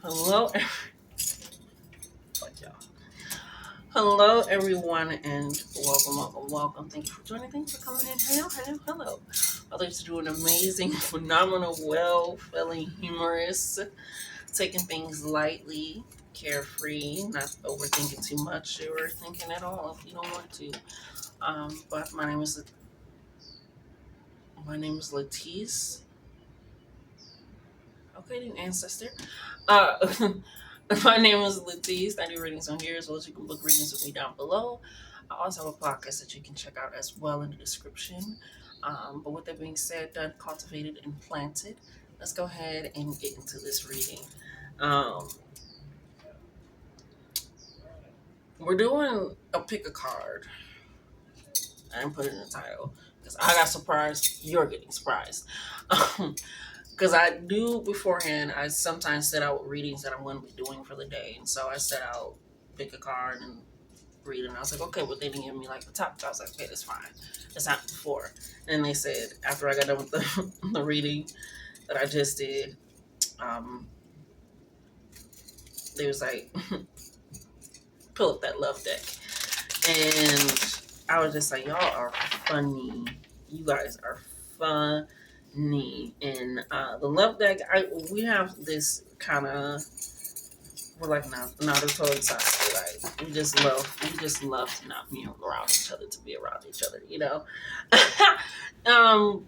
Hello, fuck y'all. Hello, everyone, and welcome. Thank you for joining. Thanks for coming in. Hello. Others are doing amazing, phenomenal, well-feeling, humorous, taking things lightly, carefree, not overthinking too much or thinking at all if you don't want to. But my name is Latice. Okay, new ancestor. Uh, my name is Latice. I do readings on here as well as you can book readings with me down below. I also have a podcast that you can check out as well in the description. But with that being said, done, cultivated, and planted, let's go ahead and get into this reading. Um, we're doing a pick a card. I didn't put it in the title because I got surprised. You're getting surprised. Because I do beforehand, I sometimes set out readings that I'm going to be doing for the day. And so I set out, pick a card and read. And I was like, okay, but they didn't give me like the topic. I was like, okay, that's fine. That's not before. And they said, after I got done with the reading that I just did, um, they was like, pull up that love deck. And I was just like, y'all are funny. You guys are funny. And the love deck, we have this kind of, we're like Naruto and Sasuke. Like we just love to not be around each other, to be around each other. um,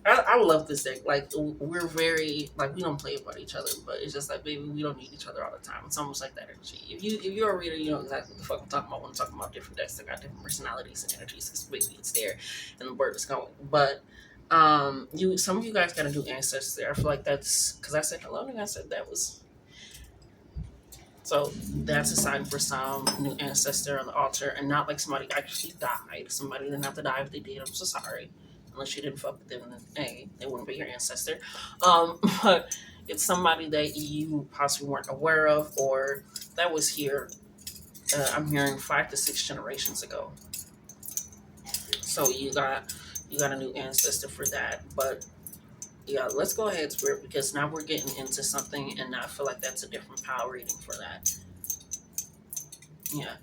I love this deck. Like we're very like we don't play about each other, but it's just like baby, we don't need each other all the time. It's almost like that energy. If you're a reader, you know exactly what the fuck I'm talking about when I'm talking about different decks that got different personalities and energies. Because baby, it's there, and the word is going. But you some of you guys gotta do ancestors there. I feel like that's because I said hello and I said that was so that's a sign for some new ancestor on the altar, and not like somebody actually died. Somebody didn't have to die if they did. I'm so sorry. Unless you didn't fuck with them, then hey, they wouldn't be your ancestor. But it's somebody that you possibly weren't aware of, or that was here. I'm hearing 5 to 6 generations ago. So you got a new ancestor for that, but yeah, let's go ahead, Spirit, because now we're getting into something, and I feel like that's a different power reading for that. Yeah.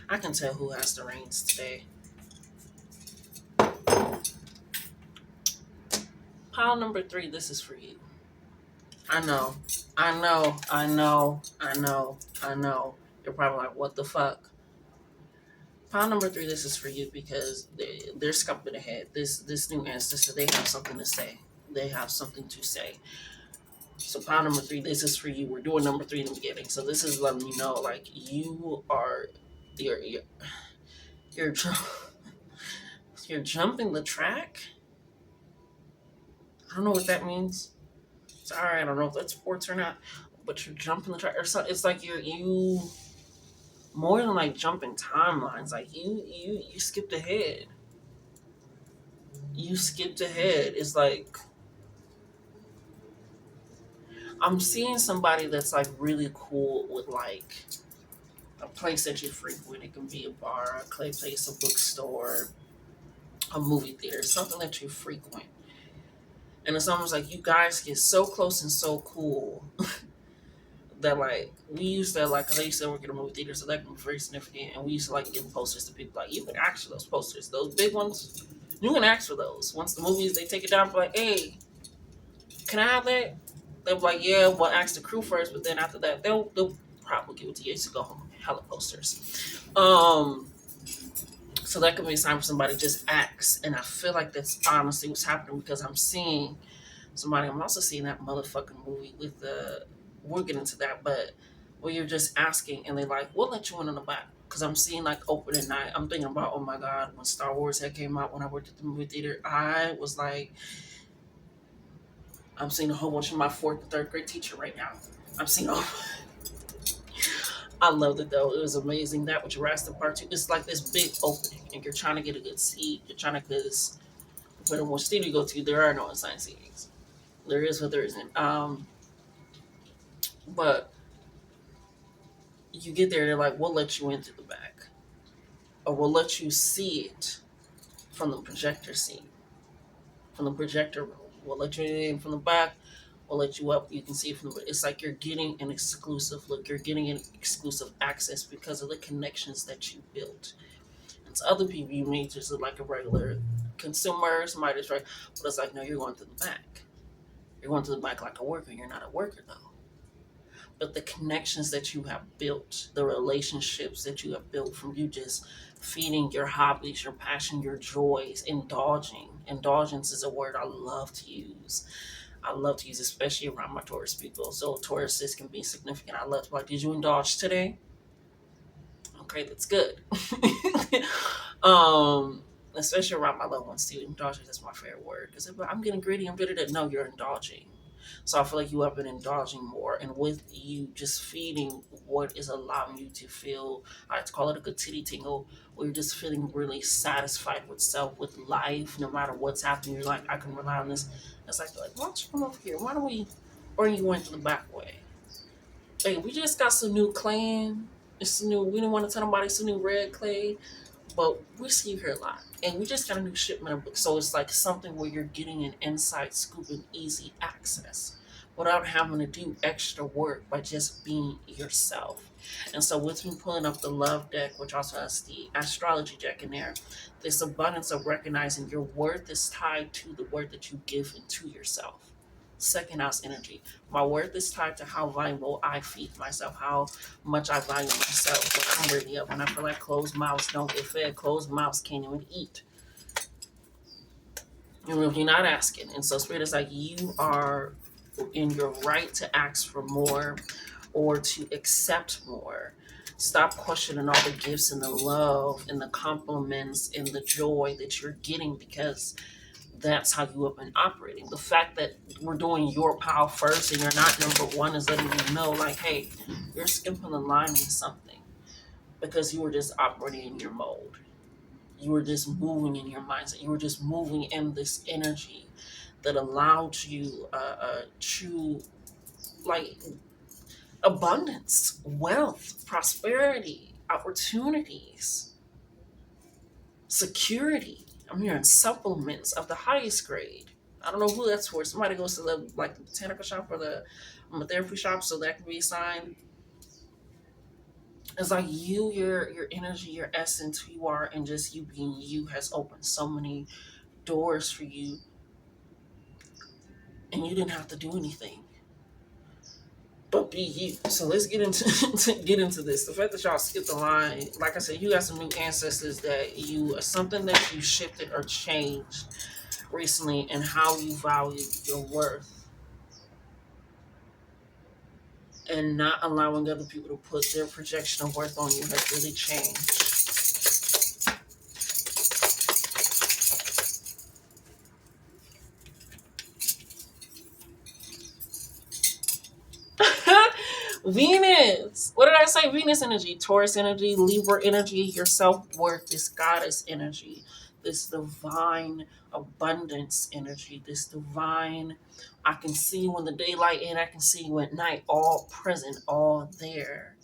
I can tell who has the reins today. Pile number 3, this is for you. I know. I know. You're probably like, what the fuck? Pile number 3, this is for you because they're scumping ahead. This new ancestor, they have something to say. They have something to say. So pile number 3, this is for you. We're doing number 3 in the beginning. So this is letting me know, like, you're you're, you're jumping the track. I don't know what that means. Sorry, I don't know if that's sports or not, but you're jumping the track or something. It's like you more than like jumping timelines. Like you skipped ahead. You skipped ahead. It's like I'm seeing somebody that's like really cool with like a place that you frequent. It can be a bar, a clay place, a bookstore, a movie theater, something that you frequent. And it's almost like you guys get so close and so cool that like we used to like, cause I used to work at a movie theater, so that can be very significant. And we used to like give posters to people. Like you can ask for those posters, those big ones. You can ask for those. Once the movies they take it down, like, hey, can I have that? They'll be like, yeah, well, ask the crew first, but then after that, they'll probably give it to you. I used to go home, hella posters. So that could be a sign for somebody just acts, and I feel like that's honestly what's happening because I'm seeing somebody. I'm also seeing that motherfucking movie with the. We'll get into that, but where you're just asking, and they like, we'll let you in the back. Because I'm seeing like opening night. I'm thinking about, oh my god, when Star Wars had came out, when I worked at the movie theater, I was like, I'm seeing a whole bunch of my 4th and 3rd grade teacher right now. I'm seeing all. I loved it though. It was amazing. That with Jurassic Part 2, it's like this big opening, and you're trying to get a good seat. You're trying to, because depending on what theater you go to, there are no assigned seatings. There is, but there isn't. But you get there, they're like, we'll let you into the back, or we'll let you see it from the projector seat. from the projector. We'll let you in from the back. We'll let you up. You can see it from the. It's like you're getting an exclusive look. You're getting an exclusive access because of the connections that you built. And to other people, you may just look like a regular consumer. Somebody that's right, but it's like no, you're going to the back. You're going to the back like a worker. You're not a worker though. But the connections that you have built, the relationships that you have built from you just feeding your hobbies, your passion, your joys, indulging. Indulgence is a word I love to use. I love to use, especially around my Taurus people. So Tauruses can be significant. I love to like, did you indulge today? Okay, that's good. Especially around my loved ones too. Indulgence is my favorite word because I'm getting greedy, I'm bitter. That no, you're indulging. So I feel like you have been indulging more, and with you just feeding what is allowing you to feel, I like to call it a good titty tingle, where you're just feeling really satisfied with self, with life, no matter what's happening. You're like, I can rely on this. It's like, why don't you come over here? Why don't we bring you into the back way? Hey, we just got some new clan. It's new. We didn't want to tell nobody it's a new red clay, but we see you here a lot. And we just got a new shipment of books. So it's like something where you're getting an inside scoop and easy access without having to do extra work by just being yourself. And so with me pulling up the love deck, which also has the astrology deck in there, this abundance of recognizing your worth is tied to the worth that you give into yourself. Second house energy. My worth is tied to how valuable I feed myself, how much I value myself, what I'm worthy of. When I feel like closed mouths don't get fed, closed mouths can't even eat. You know, if you're not asking. And so spirit is like you are in your right to ask for more or to accept more. Stop questioning all the gifts and the love and the compliments and the joy that you're getting because that's how you have been operating. The fact that we're doing your pile first and you're not number one is letting you know, like, hey, you're skipping the line in something because you were just operating in your mode. You were just moving in your mindset. You were just moving in this energy that allowed you to like abundance, wealth, prosperity, opportunities, security. I'm hearing supplements of the highest grade. I don't know who that's for. Somebody goes to the like the botanical shop or the therapy shop, so that can be a sign. It's like your energy, your essence, who you are, and just you being you has opened so many doors for you, and you didn't have to do anything but be you. So let's get into get into this. The fact that y'all skipped the line, like I said, you got some new ancestors that you something that you shifted or changed recently, and how you value your worth, and not allowing other people to put their projection of worth on you has really changed. Venus. What did I say? Venus energy, Taurus energy, Libra energy, your self worth, this goddess energy, this divine abundance energy, this divine, I can see you in the daylight and I can see you at night, all present, all there.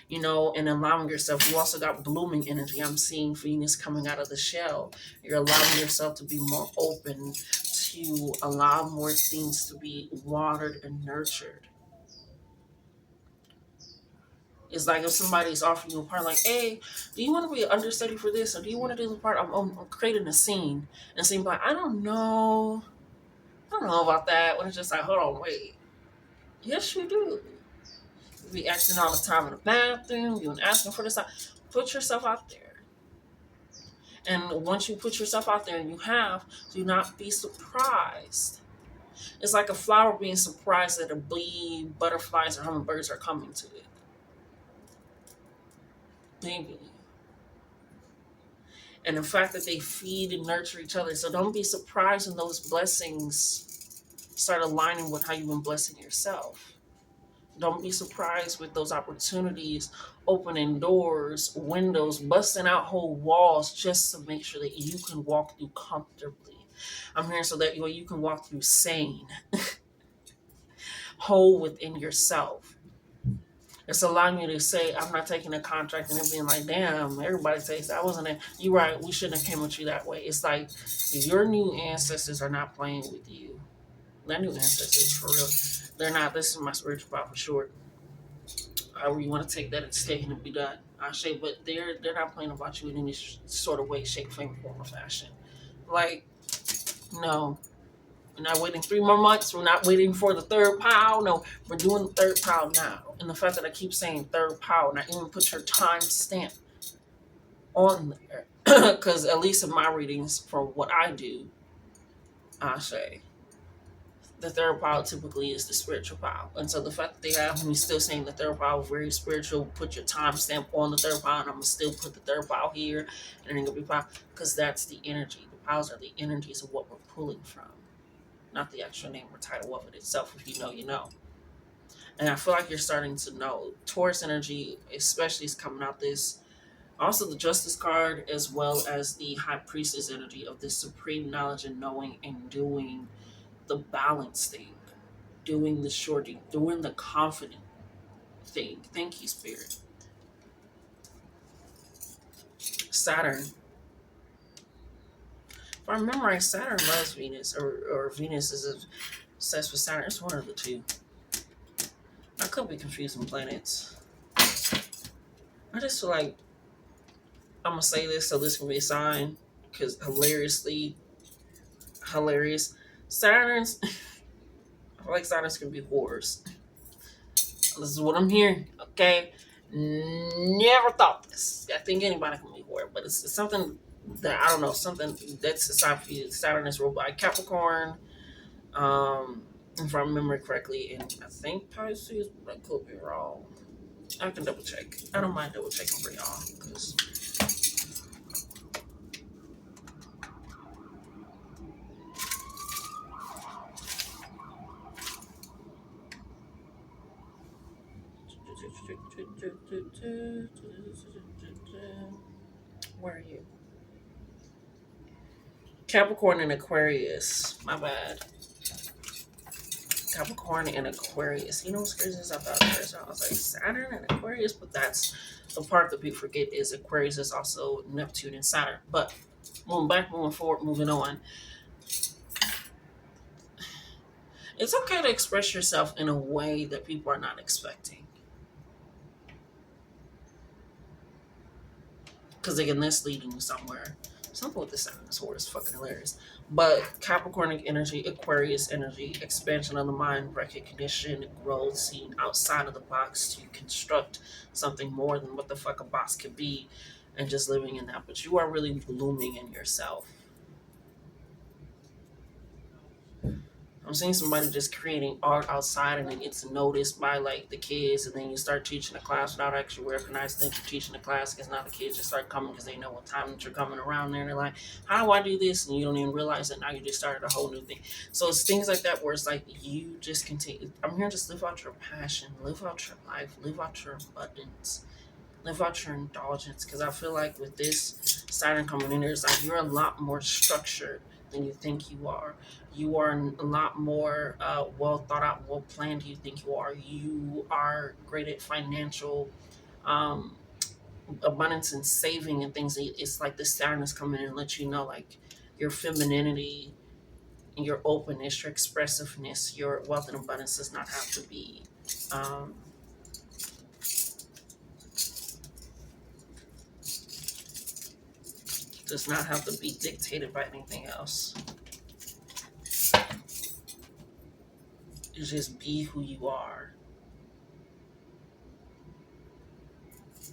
You know, and allowing yourself. You also got blooming energy. I'm seeing Venus coming out of the shell. You're allowing yourself to be more open, to allow more things to be watered and nurtured. It's like if somebody's offering you a part, like, hey, do you want to be an understudy for this, or do you want to do the part? I'm creating a scene, and seem like I don't know about that. When it's just like, hold on, wait, yes, you do. You be acting all the time in the bathroom, you asking for this. Put yourself out there, and once you put yourself out there, and you have, do not be surprised. It's like a flower being surprised that a bee, butterflies, or hummingbirds are coming to it. Maybe. And the fact that they feed and nurture each other. So don't be surprised when those blessings start aligning with how you've been blessing yourself. Don't be surprised with those opportunities opening doors, windows, busting out whole walls just to make sure that you can walk through comfortably. I'm here so that you can walk through sane, whole within yourself. It's allowing you to say, I'm not taking a contract, and it being like, damn, everybody takes that. I wasn't it. You right, we shouldn't have came with you that way. It's like your new ancestors are not playing with you. Their new ancestors, for real. They're not. This is my spiritual power for sure. However you want to take that, it's taken to be done. I say, but they're not playing about you in any sort of way, shape, form, or fashion. Like, no, we're not waiting 3 more months. We're not waiting for the third pile. No, we're doing the third pile now. And the fact that I keep saying third pile, and I even put your time stamp on there, because at least in my readings, for what I do, I say the third pile typically is the spiritual pile. And so the fact that they have me still saying the third pile is very spiritual, put your time stamp on the third pile, and I'm gonna still put the third pile here, and then it'll be pile, because that's the energy. The piles are the energies of what we're pulling from, not the actual name or title of it itself. If you know, you know. And I feel like you're starting to know. Taurus energy, especially, is coming out this. Also, the Justice card, as well as the High Priestess energy of this supreme knowledge and knowing and doing the balance thing, doing the shorting, doing the confident thing. Thank you, Spirit. Saturn. If I remember right, Saturn loves Venus, or Venus is obsessed with Saturn. It's one of the two. I could be confusing planets. I just feel like I'm gonna say this so this can be a sign, because hilariously hilarious. Saturn's I feel like Saturn's can be whores. This is what I'm hearing. Okay. Never thought this. I think anybody can be whore, but it's something that I don't know, something that's a sign for you. Saturn is ruled by Capricorn. If I remember correctly, and I think Pisces, but I could be wrong. I can double check. I don't mind double checking for y'all, because where are you? Capricorn and Aquarius. My bad. Capricorn and Aquarius. You know what's crazy is I thought Aquarius. I was like Saturn and Aquarius, but that's the part that people forget is Aquarius is also Neptune and Saturn. But moving back, moving forward, moving on. It's okay to express yourself in a way that people are not expecting. Because again, that's leading you somewhere. Something with the Saturn sword is fucking hilarious. But Capricornic energy, Aquarius energy, expansion of the mind, recognition, growth, seeing outside of the box to construct something more than what the fuck a box could be, and just living in that. But you are really blooming in yourself. I'm seeing somebody just creating art outside, and it gets noticed by like the kids, and then you start teaching a class without actually recognizing that you're teaching a class, because now the kids just start coming because they know what time that you're coming around there, and they're like, how do I do this? And you don't even realize that now you just started a whole new thing. So it's things like that where it's like you just continue. I'm here to just live out your passion, live out your life, live out your abundance, live out your indulgence, because I feel like with this Saturn coming in there, it's like you're a lot more structured than you think you are. You are a lot more well thought out, well planned. You think you are. You are great at financial um, abundance and saving and things. It's like the Saturn is coming in and let you know, like your femininity, your openness, your expressiveness, your wealth and abundance does not have to be. Um, does not have to be dictated by anything else. You just be who you are.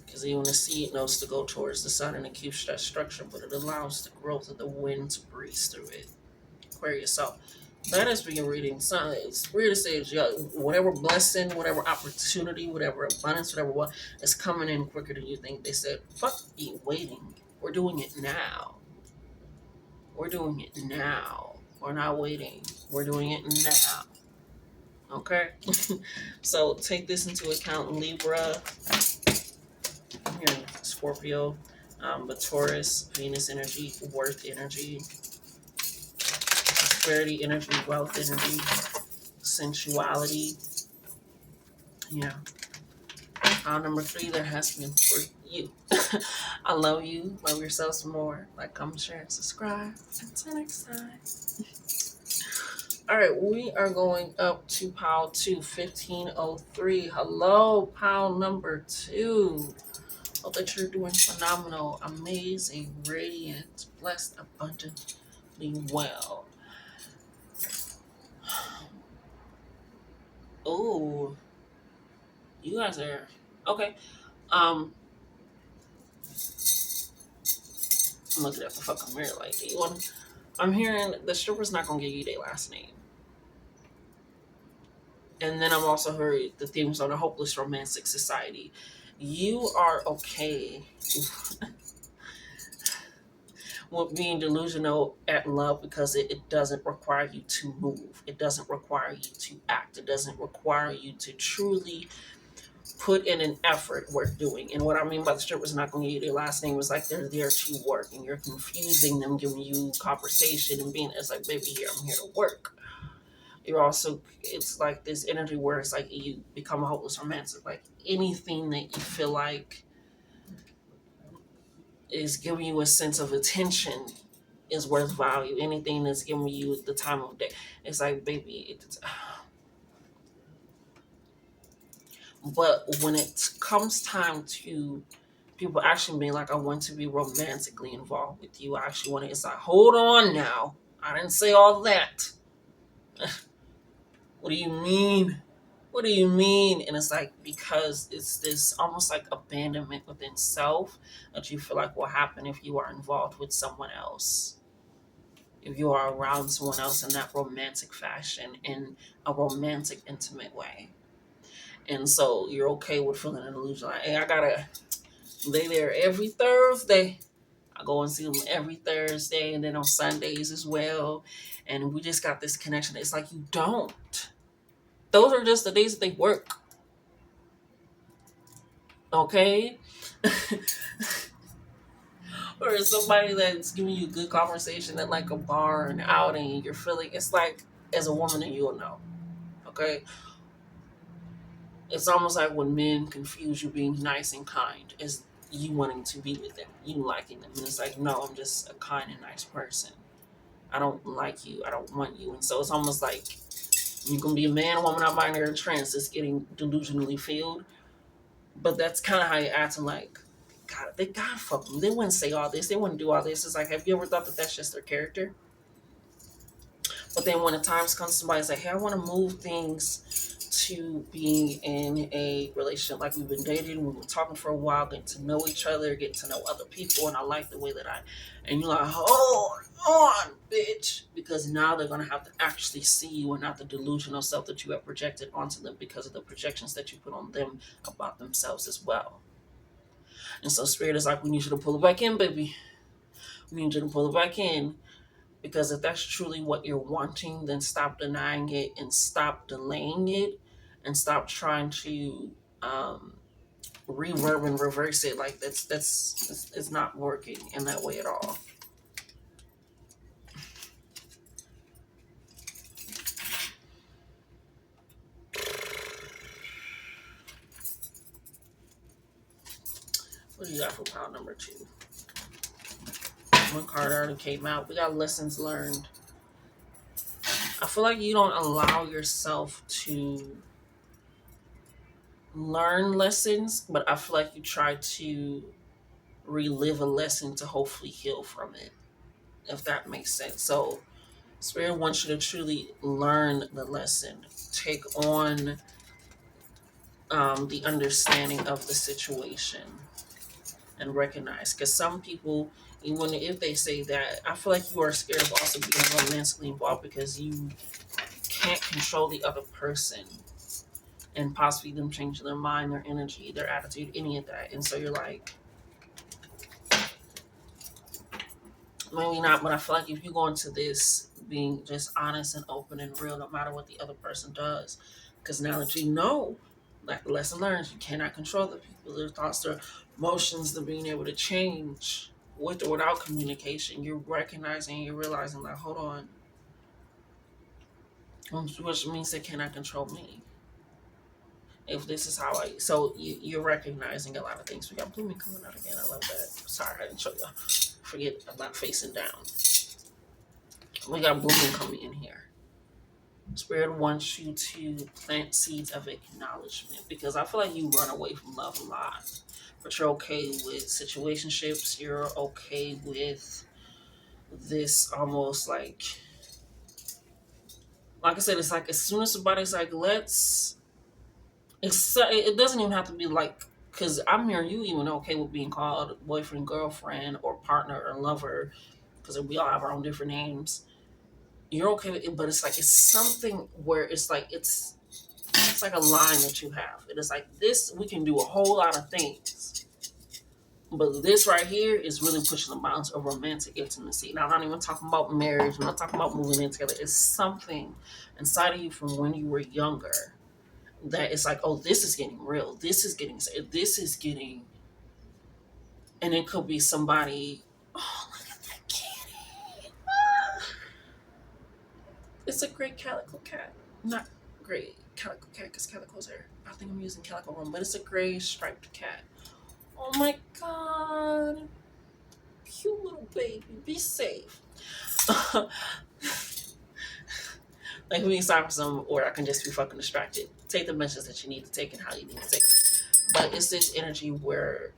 Because even the seed knows to go towards the sun and it keeps that structure, but it allows the growth of the wind to breeze through it. Aquarius. So that has been reading. So it's weird to say, whatever blessing, whatever opportunity, whatever abundance, whatever what is coming in quicker than you think. They said, fuck you waiting. We're doing it now. We're doing it now. We're not waiting. We're doing it now. Okay? So take this into account, Libra. I'm hearing Scorpio, but Taurus, Venus energy, worth energy, prosperity energy, wealth energy, sensuality. Yeah. Number three, there has been for you. I love you. Love yourselves more. Like, comment, share, and subscribe. Until next time. All right, we are going up to pile 2, 1503. Hello, pile number 2. Hope that you're doing phenomenal, amazing, radiant, blessed, abundantly well. Oh, you guys are okay. I'm looking at the fucking mirror like, do you want? I'm hearing the stripper's not gonna give you their last name, and then I'm also heard the themes on the hopeless romantic society. You are okay with being delusional at love because it doesn't require you to move. It doesn't require you to act. It doesn't require you to truly put in an effort worth doing. And what I mean by the strippers not going to give you their last name is like they're there to work and you're confusing them, giving you conversation and being, it's like, baby, here, I'm here to work. You're also, it's like this energy where it's like you become a hopeless romantic. Like anything that you feel like is giving you a sense of attention is worth value. Anything that's giving you the time of day, it's like, baby, but when it comes time to people actually being like, I want to be romantically involved with you, I actually want to, it's like, hold on now. I didn't say all that. What do you mean? What do you mean? And it's like, because it's this almost like abandonment within self that you feel like will happen if you are involved with someone else. If you are around someone else in that romantic fashion, in a romantic, intimate way. And so you're okay with feeling an illusion like, hey, I gotta lay there every Thursday. I go and see them every Thursday and then on Sundays as well. And we just got this connection. It's like you don't. Those are just the days that they work. Okay? Or somebody that's giving you good conversation at like a bar and outing, you're feeling, it's like, as a woman, and you'll know. Okay? It's almost like when men confuse you being nice and kind as you wanting to be with them, you liking them. And it's like, no, I'm just a kind and nice person. I don't like you. I don't want you. And so it's almost like you can be a man, a woman, not binary, trans that's getting delusionally filled. But that's kind of how you're acting like, God, they God fuck me. They wouldn't say all this. They wouldn't do all this. It's like, have you ever thought that that's just their character? But then when the times comes, somebody's like, hey, I want to move things to being in a relationship, like we've been dating, we've been talking for a while, getting to know each other, getting to know other people, and I like the way that and you're like, hold on, bitch, because now they're going to have to actually see you and not the delusional self that you have projected onto them because of the projections that you put on them about themselves as well. And so Spirit is like, we need you to pull it back in, baby. We need you to pull it back in. Because if that's truly what you're wanting, then stop denying it and stop delaying it and stop trying to reverb and reverse it. Like it's not working in that way at all. What do you got for pile number 2? One card already came out. We got lessons learned. I feel like you don't allow yourself to learn lessons, but I feel like you try to relive a lesson to hopefully heal from it, if that makes sense. So Spirit wants you to truly learn the lesson, take on the understanding of the situation, and recognize. Because some people, even if they say that, I feel like you are scared of also being romantically involved because you can't control the other person and possibly them changing their mind, their energy, their attitude, any of that. And so you're like, maybe not, but I feel like if you go into this being just honest and open and real, no matter what the other person does, because now that you know, like the lesson learned, you cannot control the people, their thoughts, their emotions, they're being able to change with or without communication. You're recognizing, you're realizing, like, hold on, which means they cannot control me. if this is how I, so you're recognizing a lot of things. We got blooming coming out again. I love that. Sorry, I didn't show you. Forget, I'm not facing down. We got blooming coming in here. Spirit wants you to plant seeds of acknowledgement because I feel like you run away from love a lot, but you're okay with situationships. You're okay with this almost like I said, it's like as soon as somebody's like, let's, it doesn't even have to be like, because I'm hearing you even okay with being called boyfriend, girlfriend, or partner or lover, because we all have our own different names. You're okay with it, but it's like it's something where it's like a line that you have. It is like this. We can do a whole lot of things, but this right here is really pushing the bounds of romantic intimacy. Now, I'm not even talking about marriage. I'm not talking about moving in together. It's something inside of you from when you were younger that it's like, oh, this is getting real. This is getting, and it could be somebody. Oh, look at that kitty. Ah. It's a great calico cat. Not great calico cat because calicos are, I think I'm using calico one, but it's a gray striped cat. Oh my god. Cute little baby. Be safe. Like we start for some or I can just be fucking distracted. Take the message that you need to take and how you need to take it. But it's this energy where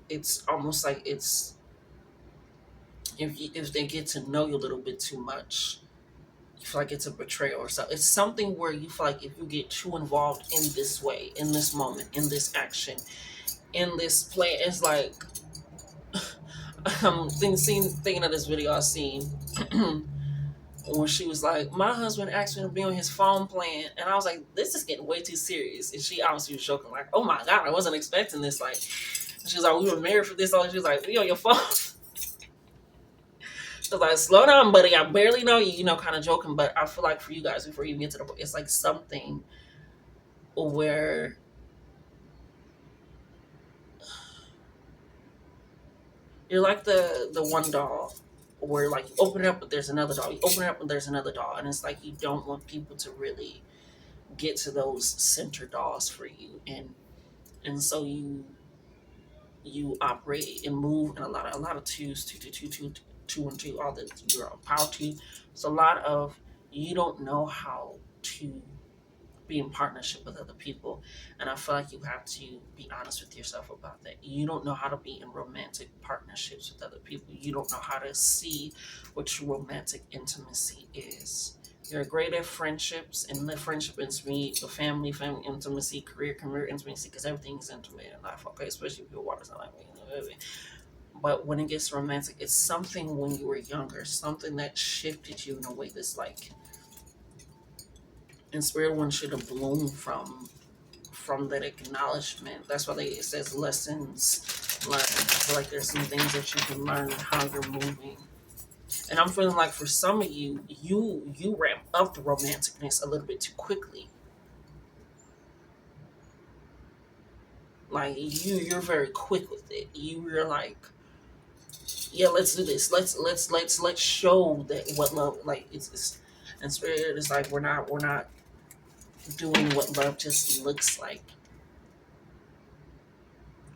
it's almost like it's if they get to know you a little bit too much, you feel like it's a betrayal or something. It's something where you feel like if you get too involved in this way, in this moment, in this action, in this play, it's like thinking of this video I seen when she was like, my husband asked me to be on his phone playing, and I was like, this is getting way too serious. And she obviously was joking, like, oh my god, I wasn't expecting this. Like, she was like, we were married for this long. She was like, be on your phone. So like, slow down, buddy. I barely know you, kind of joking. But I feel like for you guys, before you get to the point, it's like something where you're like the one doll where like you open it up but there's another doll. You open it up and there's another doll. And it's like you don't want people to really get to those center dolls for you. And so you operate and move in a lot of twos, two and two, all the you're on power two. It's a lot of you don't know how to be in partnership with other people. And I feel like you have to be honest with yourself about that. You don't know how to be in romantic partnerships with other people. You don't know how to see what true romantic intimacy is. You're great at friendships, and the friendship intimacy, the family intimacy, career intimacy, because everything is intimate in life, okay? Especially if your water's not like me. But when it gets romantic, it's something when you were younger, something that shifted you in a way that's like, and spirit wants you to bloom from that acknowledgement. That's why it says lessons learned. I feel like there's some things that you can learn in how you're moving. And I'm feeling like for some of you, you ramp up the romanticness a little bit too quickly. Like you're very quick with it. You're like, yeah, let's do this. Let's show that what love like it's and spirit is like we're not doing what love just looks like.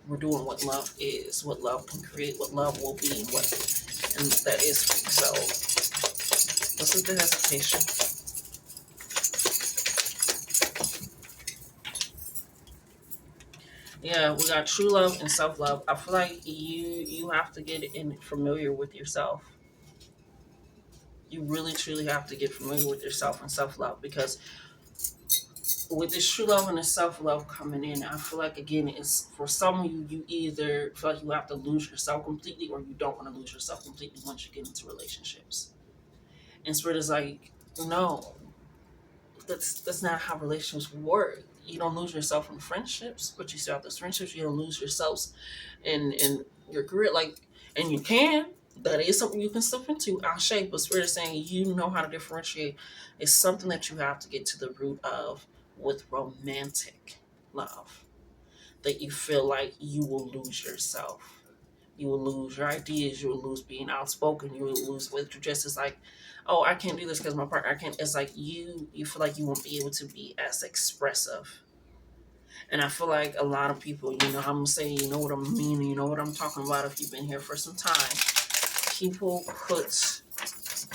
We're doing what love is, what love can create, what love will be, and that is. So listen to hesitation. Yeah, we got true love and self love. I feel like you have to get in familiar with yourself. You really truly have to get familiar with yourself and self love because with this true love and the self love coming in, I feel like again it's for some of you. You either feel like you have to lose yourself completely, or you don't want to lose yourself completely once you get into relationships. And spirit is like, no, that's not how relationships work. You don't lose yourself in friendships, but you still have those friendships. You don't lose yourselves in your career, like, and you can. That is something you can step into. I'll shape, but spirit is saying you know how to differentiate. It's something that you have to get to the root of with romantic love. That you feel like you will lose yourself. You will lose your ideas. You will lose being outspoken. You will lose with you just as like, oh, I can't do this because my partner I can't. It's like you feel like you won't be able to be as expressive. And I feel like a lot of people, I'm gonna say, you know what I mean, you know what I'm talking about if you've been here for some time. People put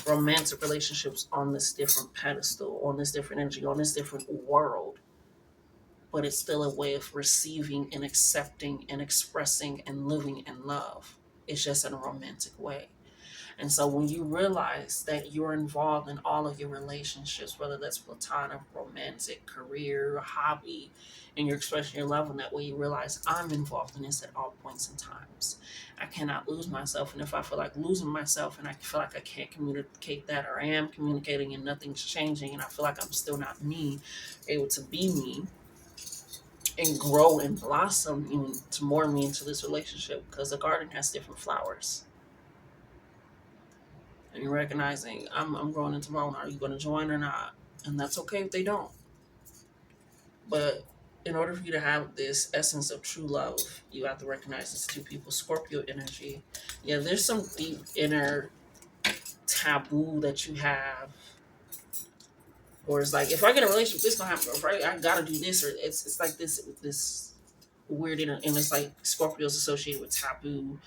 romantic relationships on this different pedestal, on this different energy, on this different world, but it's still a way of receiving and accepting and expressing and living in love. It's just in a romantic way. And so when you realize that you're involved in all of your relationships, whether that's platonic, romantic, career, hobby, and you're expressing your love in that way, you realize I'm involved in this at all points and times. I cannot lose myself. And if I feel like losing myself and I feel like I can't communicate that, or I am communicating and nothing's changing and I feel like I'm still not me, able to be me and grow and blossom into more me into this relationship, because the garden has different flowers. And you're recognizing I'm growing into my own. Are you going to join or not? And that's okay if they don't. But in order for you to have this essence of true love, you have to recognize it's two people. Scorpio energy. Yeah, there's some deep inner taboo that you have. Or it's like, if I get a relationship, this gonna happen. Or if I gotta do this, or it's like this weird inner, and it's like Scorpio's associated with taboo,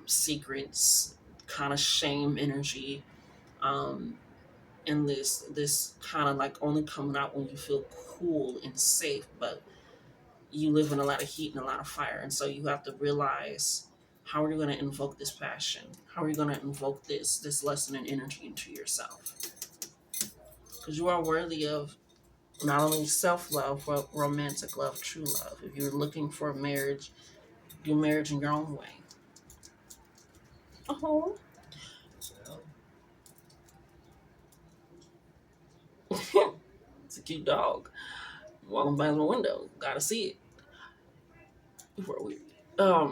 secrets, kind of shame energy. Um, and this kind of like only coming out when you feel cool and safe, but you live in a lot of heat and a lot of fire, and so you have to realize, how are you going to invoke this passion, how are you going to invoke this lesson and energy into yourself, because you are worthy of not only self-love but romantic love, true love. If you're looking for a marriage, do marriage in your own way. Oh. It's a cute dog walking by the window, gotta see it before we back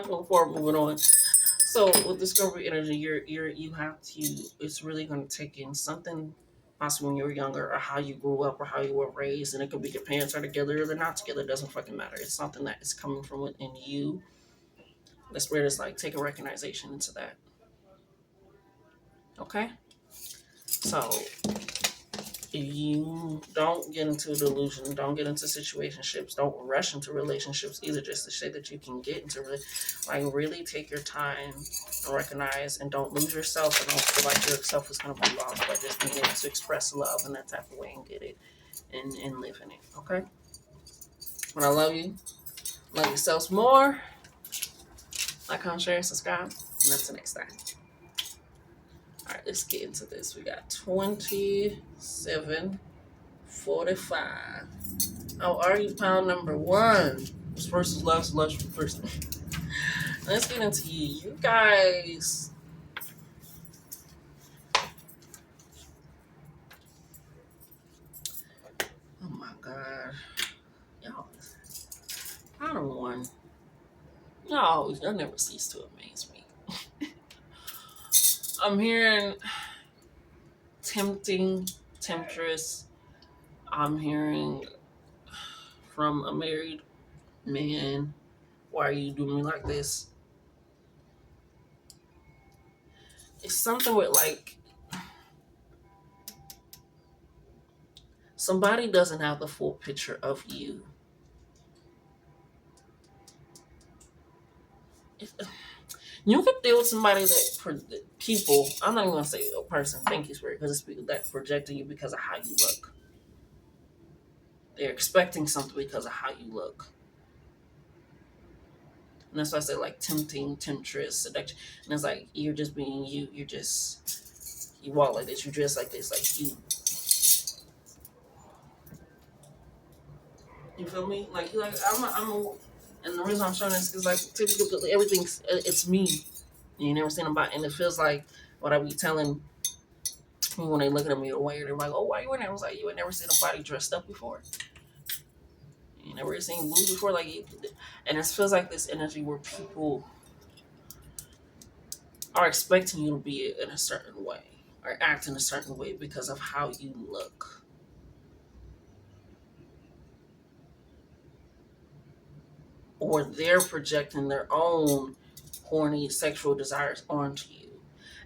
and forth, moving on. So with discovery energy, you have to. It's really going to take in something, possibly when you were younger, or how you grew up, or how you were raised, and it could be your parents are together or they're not together. It doesn't fucking matter. It's something that is coming from within you. The spirit is like, take a recognition into that. Okay, so you don't get into a delusion, don't get into situationships, don't rush into relationships either, just to say that you can get into like really take your time and recognize, and don't lose yourself, and don't feel like yourself is going to be lost by just being able to express love in that type of way and get it and live in it. Okay, but I love you, love yourselves more. Like, comment, share, subscribe, and until the next time. All right, let's get into this. We got 27:45. How are you, pound number one? This versus last lunch for first. Let's get into you guys. Oh my god, y'all! Pound one. Y'all never cease to amaze me. I'm hearing tempting, temptress. I'm hearing from a married man. Why are you doing me like this? It's something with like, somebody doesn't have the full picture of you. You could deal with somebody people. I'm not even gonna say a person. Thank you, spirit, because it's people that projecting you because of how you look. They're expecting something because of how you look, and that's why I say like tempting, temptress, seduction. And it's like, you're just being you. You walk like this. You dress like this. Like you. You feel me? Like you like and the reason I'm showing this is like typically everything's it's me. You never seen about, and it feels like what I be telling people when they look at me the way they're like, "Oh, why you in there?" I was like, "You ain't never seen a body dressed up before. You never seen boobs before." And it feels like this energy where people are expecting you to be in a certain way or act in a certain way because of how you look, or they're projecting their own horny sexual desires onto you.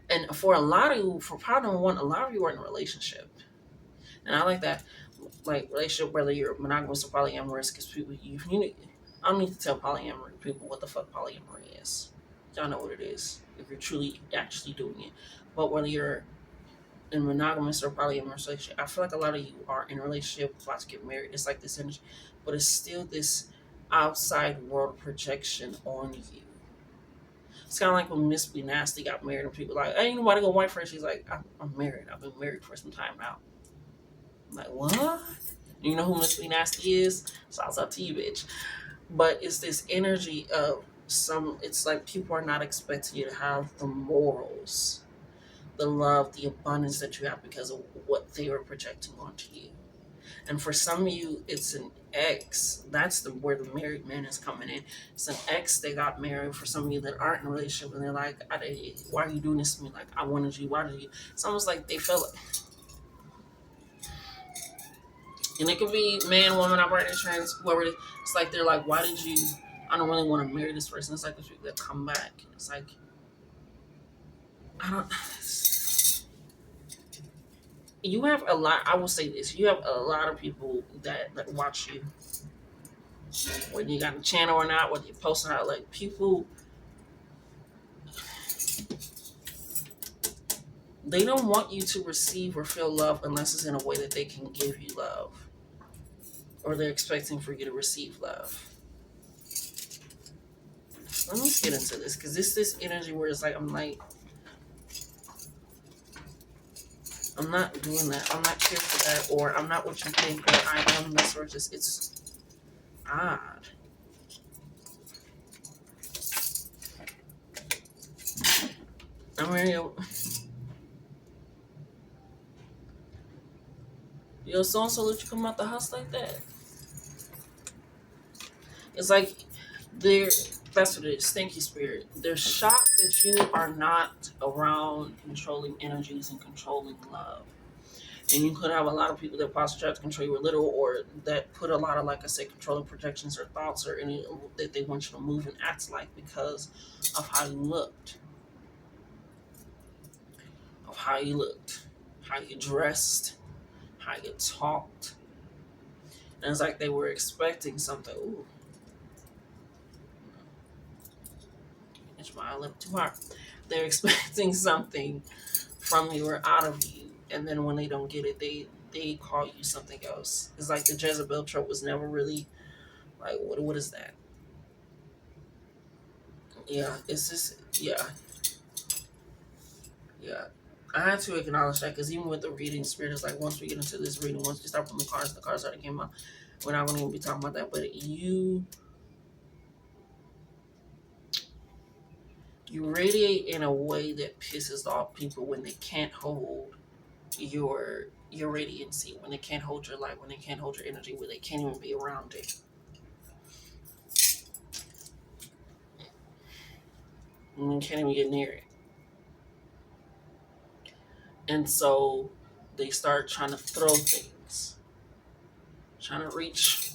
And for a lot of you, for probably one, a lot of you are in a relationship. And I like that. like relationship, whether you're monogamous or polyamorous, because people I don't need to tell polyamory people what the fuck polyamory is. Y'all know what it is if you're truly actually doing it. But whether you're in monogamous or polyamorous relationship, I feel like a lot of you are in a relationship about to get married. It's like this energy, but it's still this outside world projection on you. It's kind of like when Miss B Nasty got married and people like, ain't nobody gonna wife her. She's like, I'm married. I've been married for some time now. I'm like, what? You know who Miss B Nasty is? So it's up to you, bitch. But it's this energy of it's like people are not expecting you to have the morals, the love, the abundance that you have because of what they were projecting onto you. And for some of you, it's an ex. That's where the married man is coming in. It's an ex they got married. For some of you that aren't in a relationship and they're like, why are you doing this to me? Like, I wanted you. Why did you? It's almost like they felt it. And it could be man, woman, operator, trans, whoever it is. It's like they're like, why did you? I don't really want to marry this person. It's like the people that come back. It's like, I don't. You have a lot. I will say this: you have a lot of people that watch you, whether you got a channel or not, whether you're posting out. Like people, they don't want you to receive or feel love unless it's in a way that they can give you love, or they're expecting for you to receive love. Let me get into this because this energy where it's like I'm not doing that. I'm not here for that, or I'm not what you think, or I am this, or just it's odd. I'm very yo, so and so let you come out the house like that. It's like they're that's what it is, stinky spirit. They're shocked that you are not around controlling energies and controlling love. And you could have a lot of people that possibly try to control you a little, or that put a lot of, like I said, controlling projections or thoughts or any that they want you to move and act like because of how you looked, how you dressed, how you talked. And it's like they were expecting something. Ooh, it's my lip too hard. They're expecting something from you or out of you, and then when they don't get it, they call you something else. It's like the Jezebel trope was never really like what is that? Yeah, it's just yeah. I had to acknowledge that because even with the reading, spirit is like once we get into this reading, once we start from the cards already came out. We're not going to even be talking about that, but you radiate in a way that pisses off people when they can't hold your radiancy, when they can't hold your light, when they can't hold your energy, when they can't even be around it. And you can't even get near it. And so they start trying to throw things, trying to reach.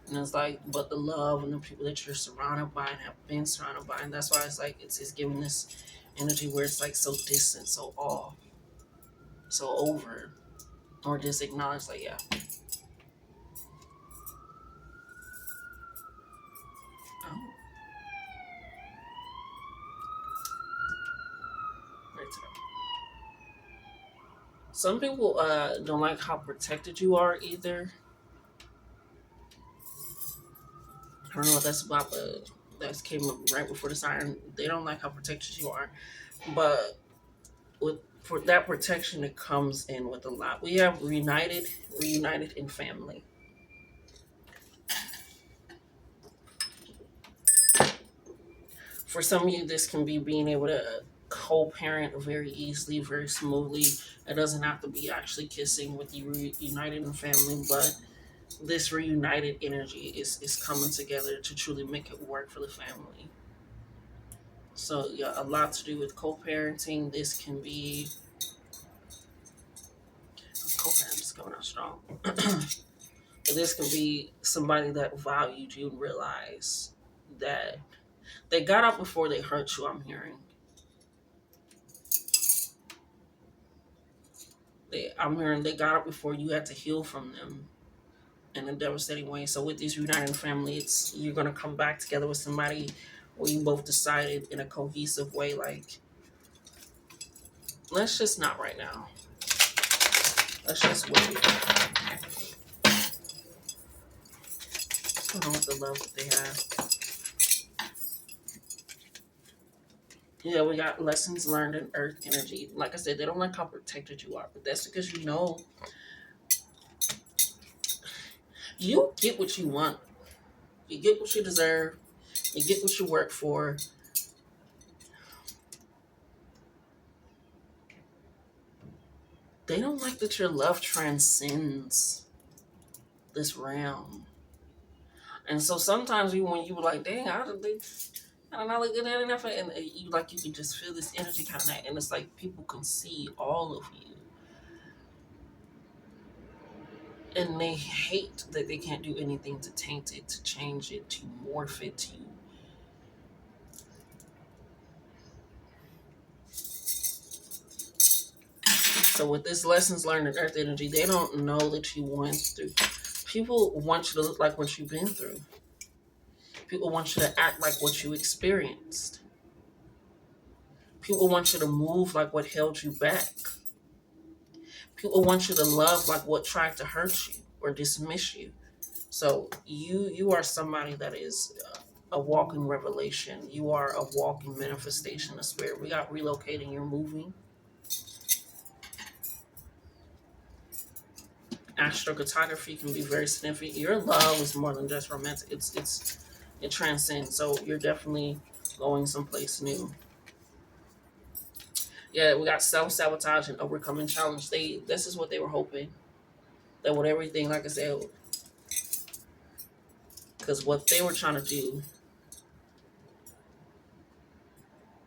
And it's like, but the love and the people that you're surrounded by and have been surrounded by. And that's why it's like, it's giving this energy where it's like so distant, so off, so over, or just acknowledge, like, yeah. Oh, right there. Some people don't like how protected you are either. I don't know what that's about, but that came up right before the sign. They don't like how protected you are. But with for that protection that comes in with a lot. We have reunited in family. For some of you, this can be being able to co-parent very easily, very smoothly. It doesn't have to be actually kissing with you reunited in family, but this reunited energy is coming together to truly make it work for the family. So yeah, a lot to do with co-parenting. This can be co-parent is coming out strong. This can be somebody that valued you and realized that they got up before they hurt you. I'm hearing. I'm hearing they got up before you had to heal from them. in a devastating way. So with this uniting family, it's you're gonna come back together with somebody where you both decided in a cohesive way, like, let's just not right now. Let's just wait. What's going on with the love that they have? Yeah, we got lessons learned in earth energy. Like I said, they don't like how protected you are, but that's because you know you get what you want. You get what you deserve. You get what you work for. They don't like that your love transcends this realm. And so sometimes you, when you were like, dang, I don't know, look good enough, and you like you can just feel this energy kind of, and it's like people can see all of you, and they hate that they can't do anything to taint it, to change it, to morph it, to. So with this lessons learned in earth energy, they don't know that you went through. People want you to look like what you've been through. People want you to act like what you experienced. People want you to move like what held you back. People want you to love like what tried to hurt you or dismiss you. So you are somebody that is a walking revelation. You are a walking manifestation of spirit. We got relocating. You're moving. Astrocartography can be very significant. Your love is more than just romantic. It transcends. So you're definitely going someplace new. Yeah, we got self sabotage and overcoming challenge. This is what they were hoping, that with everything, like I said, because what they were trying to do,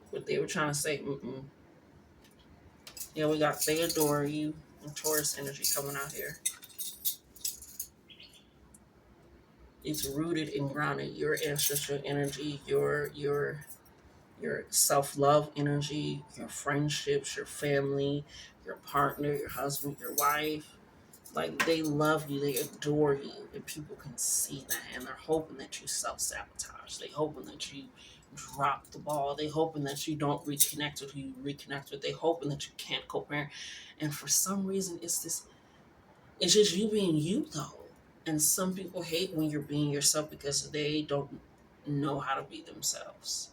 what they were trying to say, yeah, we got they adore you and Taurus energy coming out here. It's rooted and grounded. Your ancestral energy, your self love energy, your friendships, your family, your partner, your husband, your wife. Like they love you, they adore you, and people can see that, and they're hoping that you self sabotage. They hoping that you drop the ball. They hoping that you don't reconnect with who you reconnect with. They hoping that you can't co-parent. And for some reason, it's just you being you though. And some people hate when you're being yourself because they don't know how to be themselves.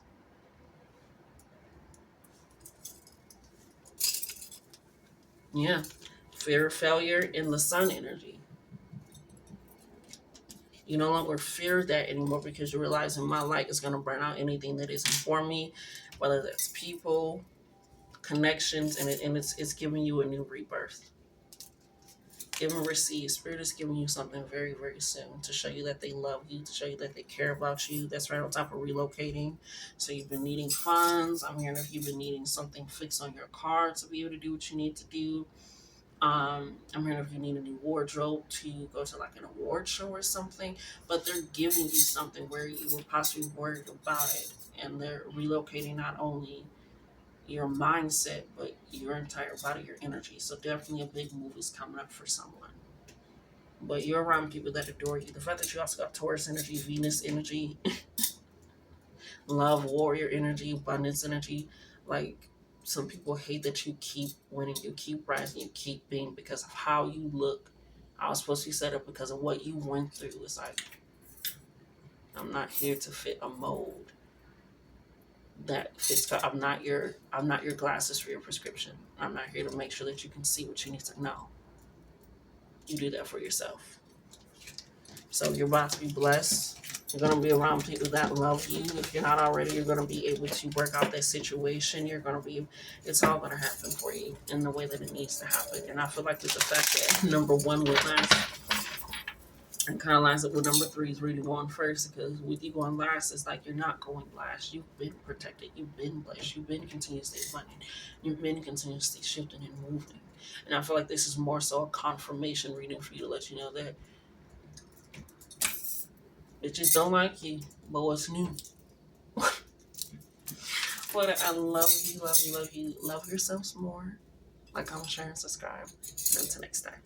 Yeah. Fear of failure in the sun energy. You no longer fear that anymore because you realize my light is going to burn out anything that isn't for me, whether that's people, connections, and it's giving you a new rebirth. Give and receive. Spirit is giving you something very, very soon to show you that they love you, to show you that they care about you. That's right on top of relocating. So you've been needing funds. I'm hearing if you've been needing something fixed on your car to be able to do what you need to do. I'm hearing if you need a new wardrobe to go to like an award show or something, but they're giving you something where you were possibly worried about it, and they're relocating not only your mindset but your entire body, your energy. So definitely a big move is coming up for someone. But you're around people that adore you. The fact that you also got Taurus energy, Venus energy, love, warrior energy, abundance energy, like some people hate that you keep winning, you keep rising, you keep being because of how you look. I was supposed to be set up because of what you went through. It's like I'm not here to fit a mold that fits. I'm not your glasses for your prescription. I'm not here to make sure that you can see what you need to know. You do that for yourself. So you're about to be blessed. You're going to be around people that love you. If you're not already, you're going to be able to work out that situation. It's all going to happen for you in the way that it needs to happen. And I feel like with the fact that number one went last, and kind of lines up with number three is really going first, because with you going last, it's like you're not going last. You've been protected. You've been blessed. You've been continuously abundant. You've been continuously shifting and moving. And I feel like this is more so a confirmation reading for you to let you know that it just don't like you, but what's new? But I love you, love you, love you. Love yourselves more. Like, comment, share, and subscribe. Until next time.